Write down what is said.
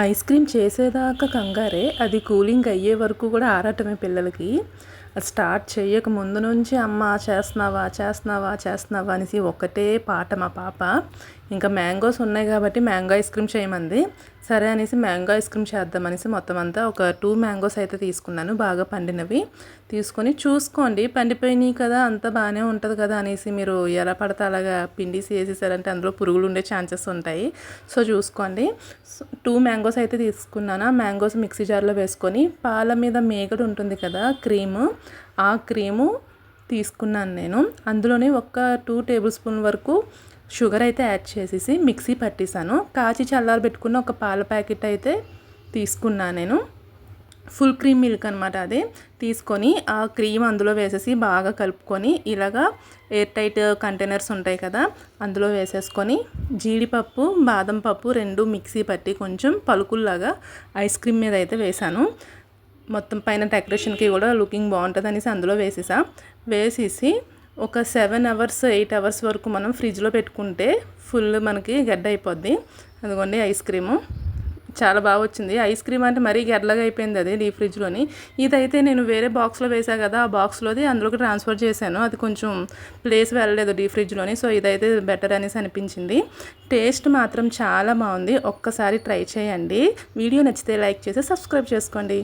Ice cream చేసేదాకా కంగారే. అది కూలింగ్ అయ్యే వరకు కూడా ఆరాటమే పిల్లలకి. అది స్టార్ట్ చేయక ముందు నుంచి అమ్మ చేస్తున్నావా చేస్తున్నావా చేస్తున్నావా అనేసి ఒకటే పాట మా పాప. ఇంకా మ్యాంగోస్ ఉన్నాయి కాబట్టి మ్యాంగో ఐస్ క్రీమ్ చేయమంది. సరే అనేసి మ్యాంగో ఐస్ క్రీమ్ చేద్దామనేసి మొత్తం అంతా ఒక 2 మ్యాంగోస్ అయితే తీసుకున్నాను, బాగా పండినవి. తీసుకొని చూసుకోండి, పండిపోయినాయి కదా అంతా బాగానే ఉంటుంది కదా అనేసి మీరు ఎలా పడితే అలాగా పిండిసి వేసేసారంటే అందులో పురుగులు ఉండే ఛాన్సెస్ ఉంటాయి. సో చూసుకోండి. 2 మ్యాంగోస్ అయితే తీసుకున్నాను. ఆ మ్యాంగోస్ మిక్సీ జార్లో వేసుకొని పాల మీద మేగడ ఉంటుంది కదా క్రీము, ఆ క్రీము తీసుకున్నాను నేను. అందులోనే ఒక 2 టేబుల్ స్పూన్ వరకు షుగర్ అయితే యాడ్ చేసేసి మిక్సీ పట్టేశాను. కాచి చల్లారబెట్టుకున్న ఒక పాల ప్యాకెట్ అయితే తీసుకున్నాను నేను. ఫుల్ క్రీమ్ మిల్క్ అనమాట. అది తీసుకొని ఆ క్రీమ్ అందులో వేసేసి బాగా కలుపుకొని ఇలాగా ఎయిర్ టైట్ కంటైనర్స్ ఉంటాయి కదా అందులో వేసేసుకొని జీడిపప్పు బాదం పప్పు 2 మిక్సీ పట్టి కొంచెం పలుకుల్లాగా ఐస్ క్రీమ్ మీద అయితే వేసాను. మొత్తం పైన డెకరేషన్కి కూడా లుకింగ్ బాగుంటుంది అనేసి అందులో వేసేసి ఒక 7 అవర్స్ 8 అవర్స్ వరకు మనం ఫ్రిడ్జ్లో పెట్టుకుంటే ఫుల్ మనకి గడ్డ అయిపోద్ది. అదిగోండి ఐస్ క్రీము చాలా బాగా వచ్చింది. ఐస్ క్రీమ్ అంటే మరీ గడ్డలాగా అయిపోయింది అది డీప్ ఫ్రిడ్జ్లోని. ఇదైతే నేను వేరే బాక్స్లో వేసా కదా, ఆ బాక్స్లోది అందులోకి ట్రాన్స్ఫర్ చేశాను. అది కొంచెం ప్లేస్ వెళ్ళలేదు డీప్ ఫ్రిడ్జ్లోని. సో ఇదైతే బెటర్ అనేసి అనిపించింది. టేస్ట్ మాత్రం చాలా బాగుంది. ఒక్కసారి ట్రై చేయండి. వీడియో నచ్చితే లైక్ చేసి సబ్స్క్రైబ్ చేసుకోండి.